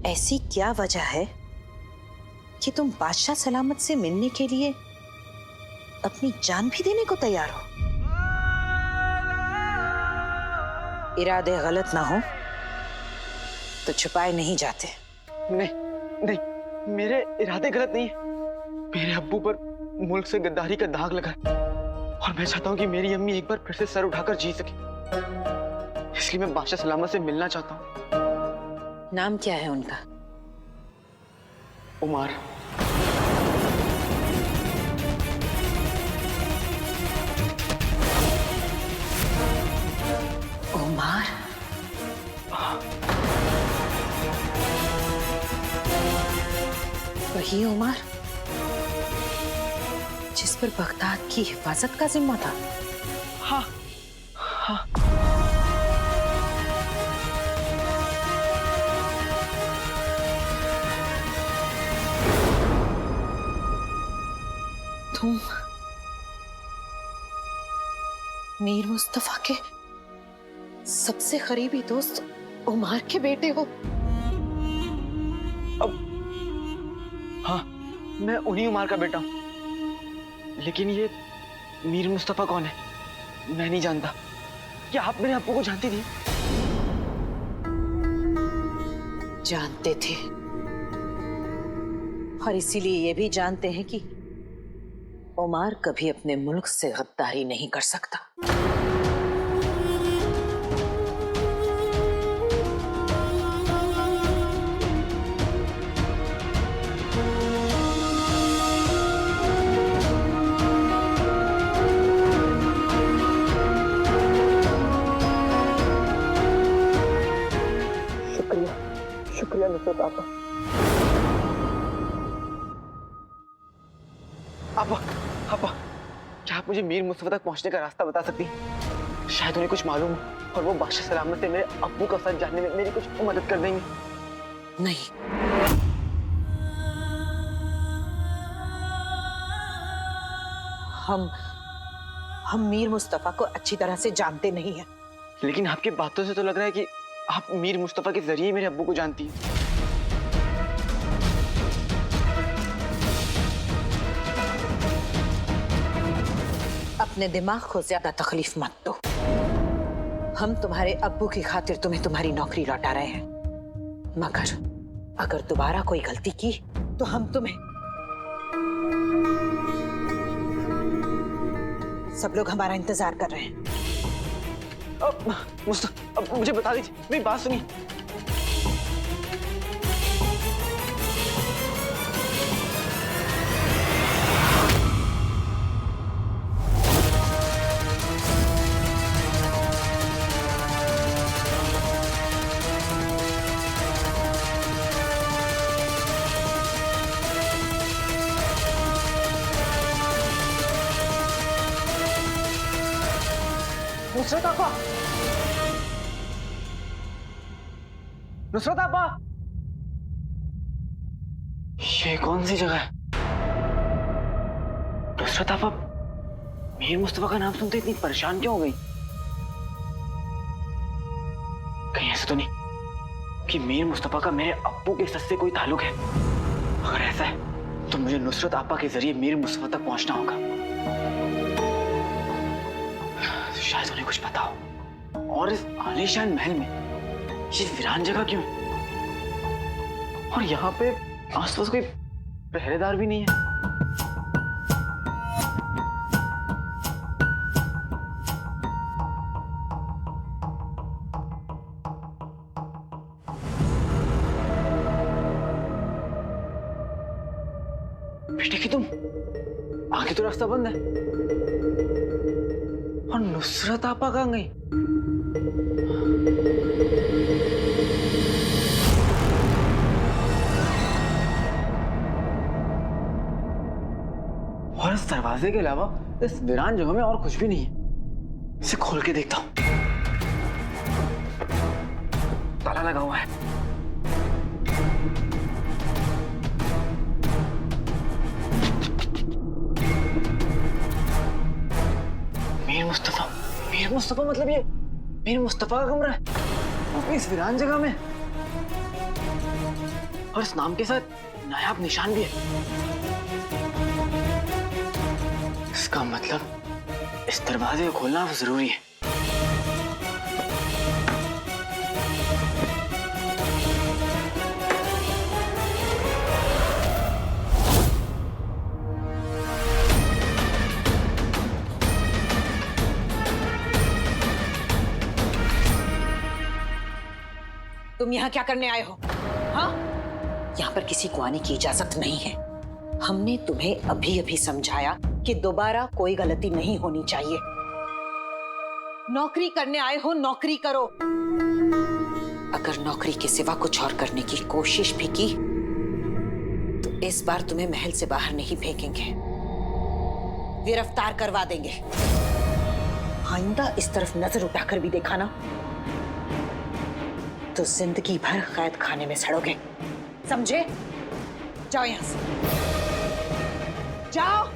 ऐसी क्या वजह है कि तुम बादशाह सलामत से मिलने के लिए अपनी जान भी देने को तैयार हो? इरादे गलत ना हो तो छुपाए नहीं जाते। नहीं नहीं, मेरे इरादे गलत नहीं है। मेरे अब्बू पर मुल्क से गद्दारी का दाग लगा है और मैं चाहता हूँ कि मेरी अम्मी एक बार फिर से सर उठाकर जी सके। इसलिए मैं बादशाह सलामत से मिलना चाहता हूँ। नाम क्या है उनका? उमार। उमार? वही उमार जिस पर बगदाद की हिफाजत का जिम्मा था? हाँ हाँ। तुम मीर मुस्तफा के सबसे करीबी दोस्त उमार के बेटे हो? अब हाँ, मैं उन्हीं उमार का बेटा हूँ। लेकिन ये मीर मुस्तफा कौन है मैं नहीं जानता। क्या आप मेरे अब्बू को जानती थी? जानते थे और इसीलिए ये भी जानते हैं कि उमार कभी अपने मुल्क से गद्दारी नहीं कर सकता। शुक्रिया, शुक्रिया नुसरत आपा। आपा, आपा, क्या आप मुझे मीर मुस्तफा तक पहुंचने का रास्ता बता सकती हैं? शायद उन्हें कुछ मालूम हो और वो बादशाह सलामत से मेरे अब्बू का सच जानने में मेरी कुछ मदद कर देंगे। नहीं, हम मीर मुस्तफा को अच्छी तरह से जानते नहीं हैं। लेकिन आपकी बातों से तो लग रहा है कि आप मीर मुस्तफा के जरिए मेरे अब्बू को जानती हैं। अपने दिमाग को ज्यादा तकलीफ मत दो। हम तुम्हारे अब्बू की खातिर तुम्हें तुम्हारी नौकरी लौटा रहे हैं, मगर अगर दोबारा कोई गलती की तो हम तुम्हें। सब लोग हमारा इंतजार कर रहे हैं। अब मुझे बता दीजिए, मेरी बात सुनिए। नुसरत आपा, नुसरत आपा, ये कौन सी जगह है? नुसरत आपा मीर मुस्तफा का नाम सुनते इतनी परेशान क्यों हो गई? कहीं ऐसा तो नहीं कि मीर मुस्तफा का मेरे अब्बू के सच से कोई ताल्लुक है? अगर ऐसा है तो मुझे नुसरत आपा के जरिए मीर मुस्तफा तक पहुंचना होगा। शायद उन्हें कुछ पता हो। और इस आलीशान महल में ये वीरान जगह क्यों है? और यहाँ पे आसपास कोई पहरेदार भी नहीं है। बेटे की तुम आगे तो रास्ता बंद है। और नुसरत आपा कहाँ गई? और इस दरवाजे के अलावा इस वीरान जगह में और कुछ भी नहीं है। इसे खोल के देखता हूं। ताला लगा हुआ है। मीर मुस्तफा मतलब ये मीर मुस्तफा का कमरा है, वो भी इस वीरान जगह में। और इस नाम के साथ नायाब निशान भी है। इसका मतलब इस दरवाजे को खोलना जरूरी है। तुम यहाँ क्या करने आए हो? हाँ, यहाँ पर किसी को आने की इजाजत नहीं है। हमने तुम्हें अभी अभी समझाया कि दोबारा कोई गलती नहीं होनी चाहिए। नौकरी करने आए हो, नौकरी करो। अगर नौकरी के सिवा कुछ और करने की कोशिश भी की तो इस बार तुम्हें महल से बाहर नहीं फेंकेंगे, गिरफ्तार करवा देंगे। आइंदा इस तरफ नजर उठाकर भी देखा ना तो जिंदगी भर कैद खाने में सड़ोगे, समझे? जाओ यहां से, जाओ।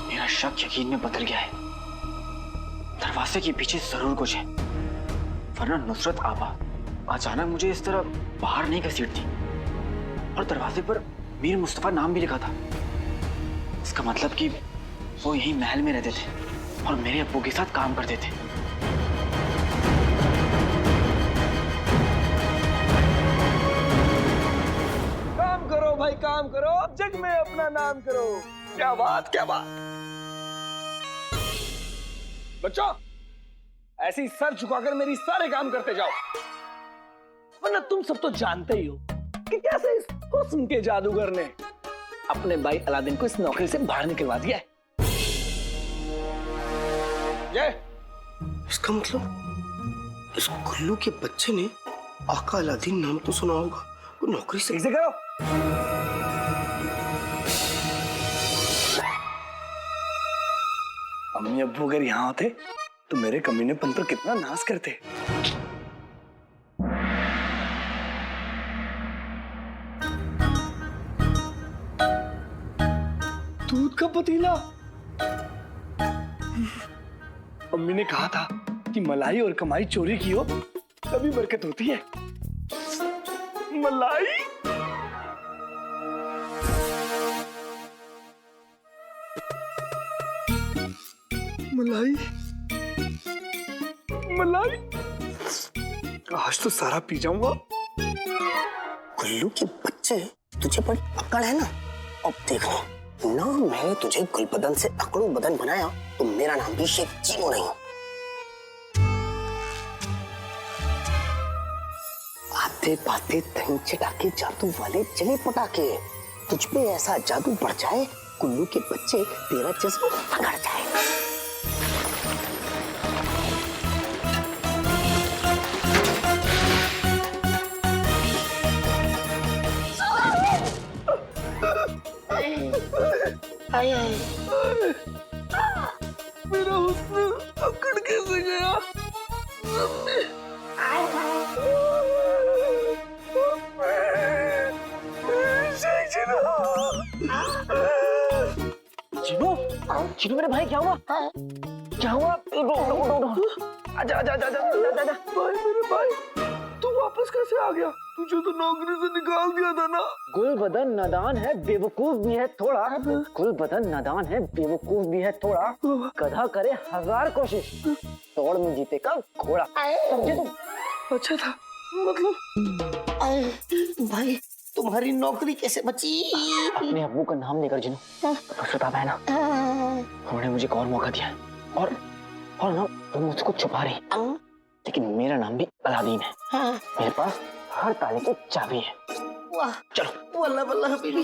मेरा शक यकीन में बदल गया है। दरवाजे के पीछे जरूर कुछ है, वरना नुसरत आबा अचानक मुझे इस तरह बाहर नहीं घसीटती और दरवाजे पर मीर मुस्तफा नाम भी लिखा था। इसका मतलब कि वो यहीं महल में रहते थे और मेरे अब्बू के साथ काम करते थे। काम करो भाई, काम करो, जग में अपना नाम करो। क्या बात, क्या बात। बच्चों, ऐसे ही सर झुकाकर मेरी सारे काम करते जाओ, वरना तुम सब तो जानते ही हो कि कैसे इस हुस्न के जादूगर ने अपने भाई अलादीन को इस नौकरी से बाहर निकलवा दिया है। ये इसका मतलब इस गुल्लू के बच्चे ने आका अलादीन नाम तो सुना होगा, वो नौकरी से इसे करो। अम्मी अब्बू अगर यहाँ होते तो मेरे कमीनेपन पर कितना नाज करते। दूध का पतीला। अम्मी ने कहा था कि मलाई और कमाई चोरी की हो तभी बरकत होती है। मलाई, मलाई, मलाई। आज तो सारा पी जाऊंगा। गुल्लू के बच्चे, तुझे बड़ी अकड़ है ना। अब देखना ना, मैंने तुझे गुलबदन से अकड़ू बदन बनाया तो मेरा नाम भी शेख चीनू नहीं। आते बाते दही चटाके जादू वाले चले पटाके, तुझ पे ऐसा जादू बढ़ जाए गुल्लू के बच्चे तेरा जिस्म पकड़ जाए। मेरा हुस्न अकड़ कैसे गया? चिनू, चिनू मेरे भाई, क्या हुआ? क्या हुआ? आजा आजा आजा आजा आजा। भाई मेरे भाई, तू वापस कैसे आ गया? तुझे तो नौकरी से निकाल दिया था ना। गुलबदन नादान है, बेवकूफ भी है थोड़ा। गुलबदन नादान है, बेवकूफ भी है थोड़ा। गधा करे 1000 कोशिश, दौड़ में जीते का घोड़ा। समझे तुम? अच्छा था, मतलब भाई तुम्हारी नौकरी कैसे बची? अपने अब्बू का नाम लेकर जिनू, नुसरत आबा है ना, उन्होंने मुझे एक और मौका दिया और ना वो मुझको छुपा रही, लेकिन मेरा नाम भी अलादीन है। मेरे पास हर ताले की चाबी है। वाह, चलो। वल्ला वल्ला हबीबी।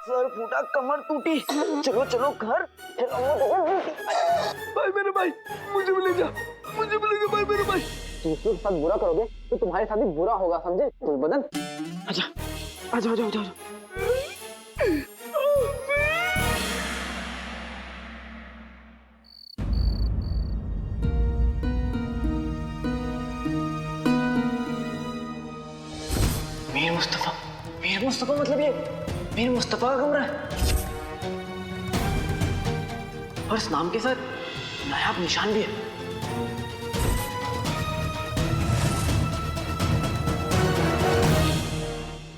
सर फूटा, कमर टूटी, चलो चलो घर। भाई मेरे भाई, मुझे भी ले जा, मुझे भी ले जा भाई मेरे भाई। दूसरों के साथ बुरा करोगे तो तुम्हारे साथ भी बुरा होगा, समझे? गुलबदन आजा आजा आजा आजा। मीर मुस्तफा मतलब ये मीर मुस्तफा का कमरा है और इस नाम के साथ नायाब निशान भी है।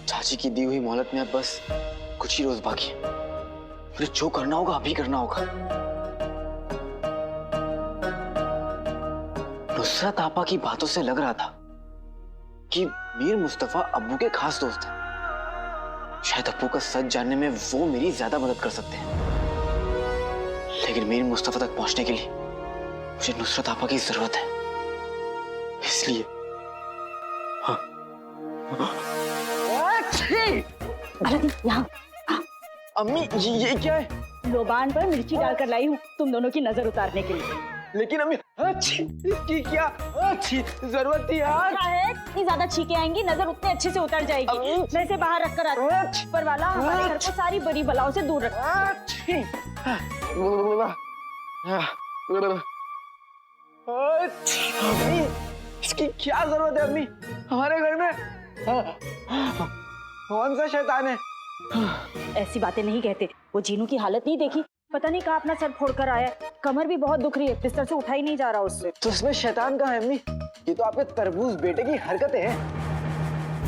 चाची की दी हुई मोहलत में अब बस कुछ ही रोज बाकी है। मुझे जो करना होगा अभी करना होगा। नुसरत आपा की बातों से लग रहा था कि मीर मुस्तफा अब्बू के खास दोस्त हैं। शायद अब्बू का सच जानने में वो मेरी ज्यादा मदद कर सकते हैं, लेकिन मीर मुस्तफा तक पहुंचने के लिए मुझे नुसरत आपा की जरूरत है। इसलिए यहाँ अम्मी ये क्या है? लोबान पर मिर्ची डालकर लाई हूँ तुम दोनों की नजर उतारने के लिए। लेकिन अम्मी अच्छी इसकी क्या अच्छी जरूरत थी यार। क्या है इतनी ज्यादा छींके आएंगी, नजर उतने अच्छे से उतर जाएगी। मैं इसे बाहर रख कर आती हूँ। ऊपर वाला हमारे घर को सारी बुरी बलाओं से दूर रखे। अम्मी इसकी क्या जरूरत है अम्मी? हमारे घर में कौन सा शैतान है? ऐसी बातें नहीं कहते। वो जीनू की हालत नहीं देखी, पता नहीं कहाँ अपना सर फोड़कर आया। कमर भी बहुत दुख रही है, बिस्तर से उठा ही नहीं जा रहा उससे। तो उसमें शैतान कहाँ है अम्मी? ये तो आपके तरबूज बेटे की हरकतें हैं।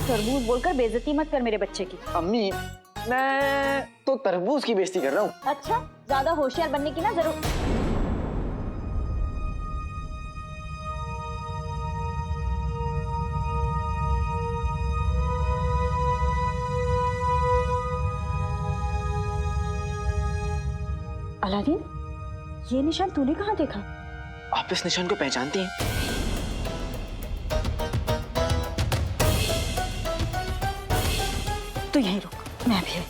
तरबूज बोलकर बेइज्जती मत कर मेरे बच्चे की। अम्मी मैं तो तरबूज की बेइज्जती कर रहा हूँ। अच्छा ज्यादा होशियार बनने की ना जरूर। अलादीन, ये निशान तूने कहाँ देखा? आप इस निशान को पहचानती हैं? तो यहीं रुक, मैं भी।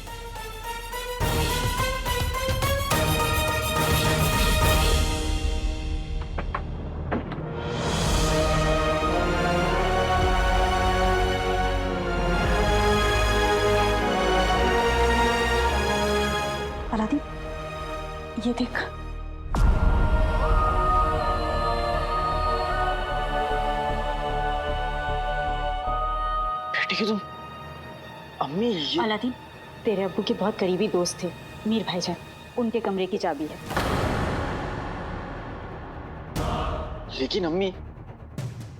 अलादीन, ये देख। बेटी की तुम अम्मी ये अलादीन, तेरे अब्बू के बहुत करीबी दोस्त थे मीर भाईजान, उनके कमरे की चाबी है। लेकिन अम्मी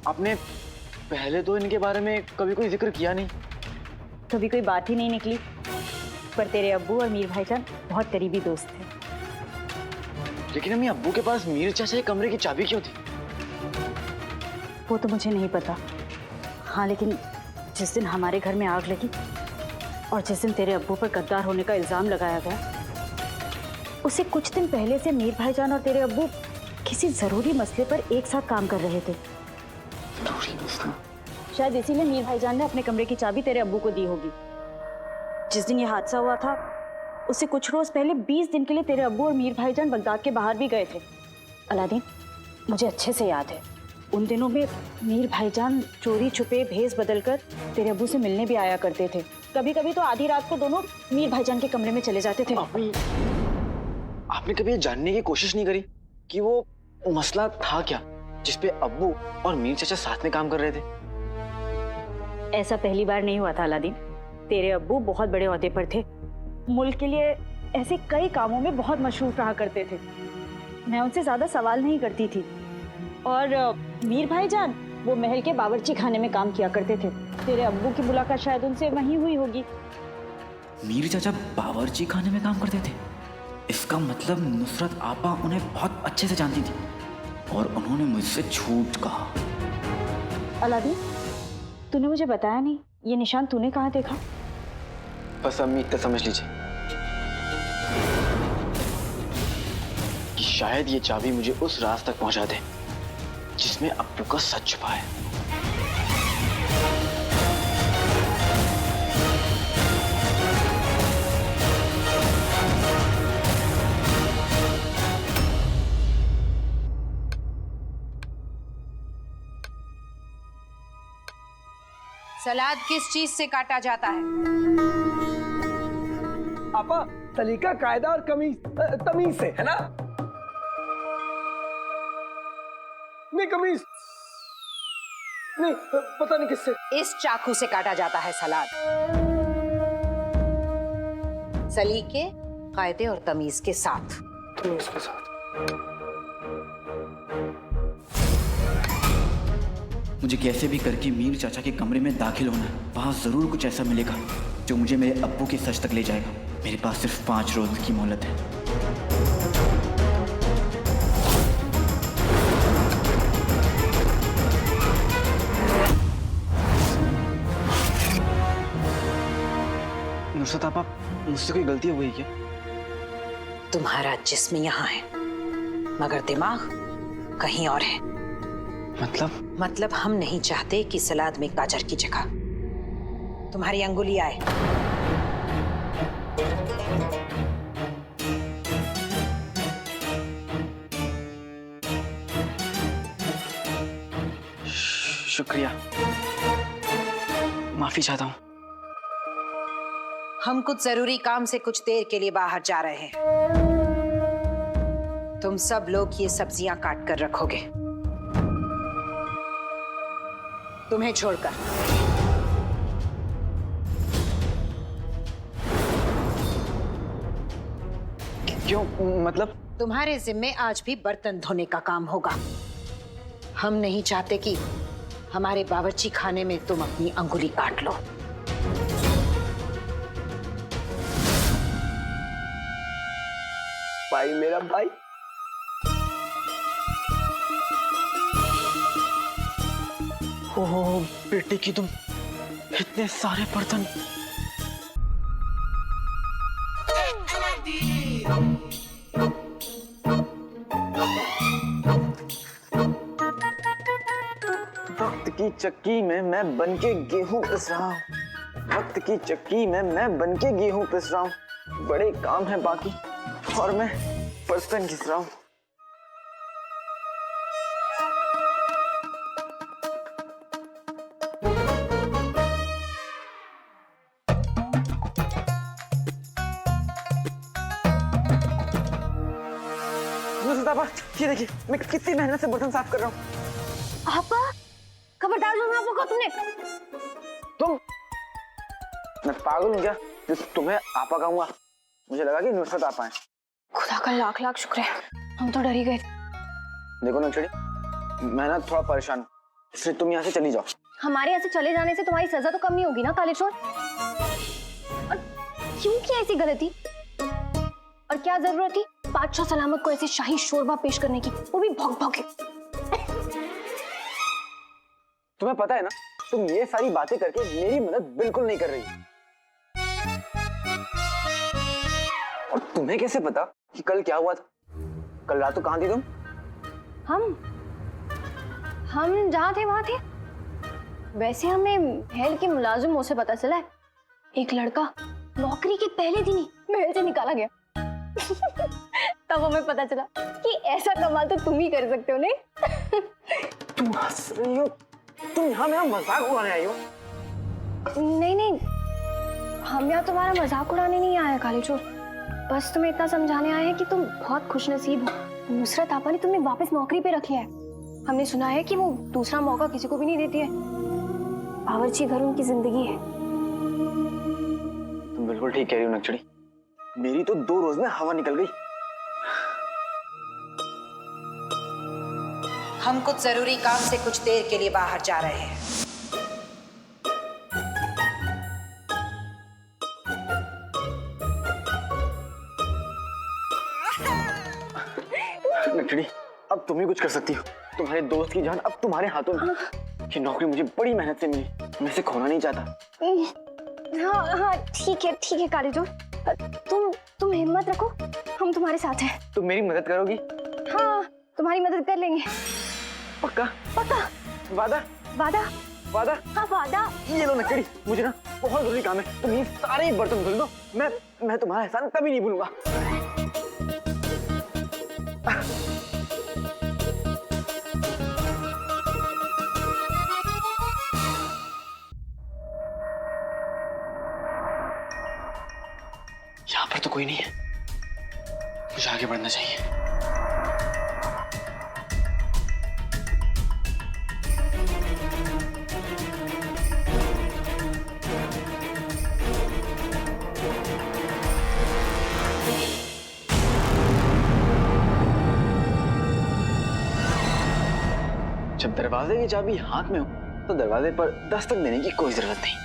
आपने पहले तो इनके बारे में कभी कोई जिक्र किया नहीं। कभी कोई बात ही नहीं निकली, पर तेरे अब्बू और मीर भाईजान बहुत करीबी दोस्त थे। लेकिन अम्मी अब्बू के पास मीर चाचा के कमरे की चाबी क्यों थी? वो तो मुझे नहीं पता। हाँ, लेकिन जिस दिन हमारे घर में आग लगी और जिस दिन तेरे अब्बू पर गद्दार होने का इल्जाम लगाया गया, उससे कुछ दिन पहले से मीर भाईजान और तेरे अब्बू किसी जरूरी मसले पर एक साथ काम कर रहे थे। जरूरी मसला? शायद इसीलिए मीर भाईजान ने अपने कमरे की चाबी तेरे अब्बू को दी होगी। जिस दिन ये हादसा हुआ था उससे कुछ रोज पहले 20 दिन के लिए तेरे अब्बू और मीर भाईजान बगदाद के बाहर भी गए थे। अलादीन, मुझे अच्छे से याद है, उन दिनों में मीर भाईजान चोरी छुपे भेस बदलकर तेरे अब्बू से मिलने भी आया करते थे। कभी कभी तो आधी रात को दोनों मीर भाईजान के कमरे में चले जाते थे। आपने कभी ये जानने की कोशिश नहीं करी कि वो मसला था क्या जिसपे अब्बू और मीर चाचा साथ में काम कर रहे थे? ऐसा पहली बार नहीं हुआ था अलादीन। तेरे अब्बू बहुत बड़े ओहदे पर थे, मुल्क के लिए ऐसे कई कामों में बहुत मशरूफ रहा करते थे। मैं उनसे ज्यादा सवाल नहीं करती थी। और मीर भाईजान वो महल के बावर्ची खाने में काम किया करते थे। तेरे अब्बू की मुलाकात शायद उनसे वहीं हुई होगी। मीर चाचा बावर्ची खाने में काम करते थे? इसका मतलब नुसरत आपा उन्हें बहुत अच्छे से जानती थी और उन्होंने मुझसे झूठ कहा। अलादीन, तूने मुझे बताया नहीं, ये निशान तूने कहाँ देखा? बस अम्मी इतना समझ लीजिए कि शायद ये चाबी मुझे उस राज तक पहुंचा दे जिसमें अब्बू का सच छुपा है। सलाद किस चीज से काटा जाता है? आपा, सलीका, कायदा और तमीज से, है ना? नहीं, कमीज नहीं, पता नहीं किससे। इस चाकू से काटा जाता है सलाद। सलीके, कायदे और तमीज के साथ। तुम इसके साथ। मुझे कैसे भी करके मीर चाचा के कमरे में दाखिल होना है। वहाँ जरूर कुछ ऐसा मिलेगा जो मुझे मेरे अब्बू के सच तक ले जाएगा। मेरे पास सिर्फ 5 रोज की मोहलत है। नुसरत आपा, मुझसे कोई गलती हुई क्या? तुम्हारा जिस्म यहाँ है मगर दिमाग कहीं और है। मतलब हम नहीं चाहते कि सलाद में गाजर की जगह तुम्हारी अंगुली आए। शुक्रिया, माफी चाहता हूँ। हम कुछ जरूरी काम से कुछ देर के लिए बाहर जा रहे हैं। तुम सब लोग ये सब्जियां काट कर रखोगे, तुम्हें छोड़कर। क्यों? मतलब? तुम्हारे जिम्मे आज भी बर्तन धोने का काम होगा। हम नहीं चाहते कि हमारे बावर्ची खाने में तुम अपनी अंगुली काट लो। भाई, मेरा भाई। ओह बेटी की तुम, इतने सारे बर्तन। वक्त की चक्की में मैं बनके गेहूं पिस रहा हूँ। वक्त की चक्की में मैं बनके गेहूं पिस रहा हूँ। बड़े काम है बाकी और मैं बर्तन घिस रहा हूँ। ये देखिए, मैं कितनी मेहनत से बर्तन साफ कर रहा हूँ। आपा, खबरदार जो आपको कहा तुमने। तुम? मैं पागल हूँ क्या जो तुम्हें आपा कहूंगा? मुझे लगा कि नुसरत आपा है। खुदा का लाख लाख शुक्र है, हम तो डर ही गए। देखो नक्शड़ी, मैं ना थोड़ा परेशान हूँ, इसलिए तुम यहाँ से चली जाओ। हमारे यहाँ से चले जाने से तुम्हारी सजा तो कम नहीं होगी ना काले चोर? और क्यों की ऐसी गलती? और क्या जरूरत थी बादशाह सलामत को ऐसे शाही शोरबा पेश करने की, वो भी भौंक भौंक के? तुम्हें पता है ना, तुम ये सारी बातें करके मेरी मदद बिल्कुल नहीं कर रही। और तुम्हें कैसे पता कि कल क्या हुआ था? कल रात को कहाँ थी तुम? हम जहाँ थे वहां थे। वैसे हमें महल के मुलाजिमों से पता चला है एक लड़का नौकरी के पहले दिन ही महल से निकाला गया। तब हमें पता चला कि ऐसा कमाल तो तुम ही कर सकते हो। नहीं? तुम हंस रही हो? तुम यहाँ मेरा मजाक उड़ाने आई हो? नहीं, हम यहाँ तुम्हारा मजाक उड़ाने नहीं आए काले चोर। बस तुम्हें इतना समझाने आए हैं कि तुम बहुत खुशनसीब हो। नुसरत आपा ने तुम्हें वापस नौकरी पे रख लिया है। हमने सुना है कि वो दूसरा मौका किसी को भी नहीं देती है। बावर्ची घर उनकी जिंदगी है। तुम बिल्कुल ठीक कह रही हो नक्शड़ी, मेरी तो 2 रोज में हवा निकल गई। हम कुछ जरूरी काम से कुछ देर के लिए बाहर जा रहे हैं। नक्शड़ी, अब तुम ही कुछ कर सकती हो। तुम्हारे दोस्त की जान अब तुम्हारे हाथों में। ये नौकरी मुझे बड़ी मेहनत से मिली, मैं इसे खोना नहीं चाहता। हाँ, ठीक है काले चोर, तुम हिम्मत रखो, हम तुम्हारे साथ हैं। तुम मेरी मदद करोगी? हाँ, तुम्हारी मदद कर लेंगे। पक्का? वादा? हाँ, वादा। ये लो नक्शड़ी, मुझे ना बहुत जरूरी काम है। तुम ये सारे बर्तन धुल दो, मैं तुम्हारा एहसान कभी नहीं भूलूंगा। यहाँ पर तो कोई नहीं है, मुझे आगे बढ़ना चाहिए। जब दरवाजे की चाबी हाथ में हो तो दरवाजे पर दस्तक देने की कोई जरूरत नहीं।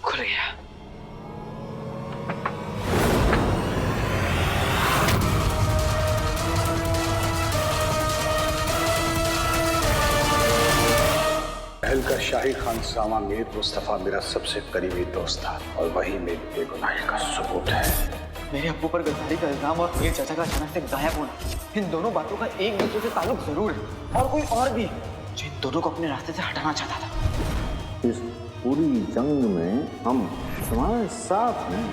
खुल गया। पहलकर शाही खान सामा मीर मुस्तफा मेरा सबसे करीबी दोस्त था और वही मेरी बेगुनाही का सबूत है। मेरे अब्बू पर गद्दारी का इल्जाम और मेरे चाचा का अचानक से गायब होना, इन दोनों बातों का एक दूसरे से ताल्लुक जरूर है और कोई और भी जो इन दोनों को अपने रास्ते से हटाना चाहता था। इस पूरी जंग में हम तुम्हारे साथ हैं।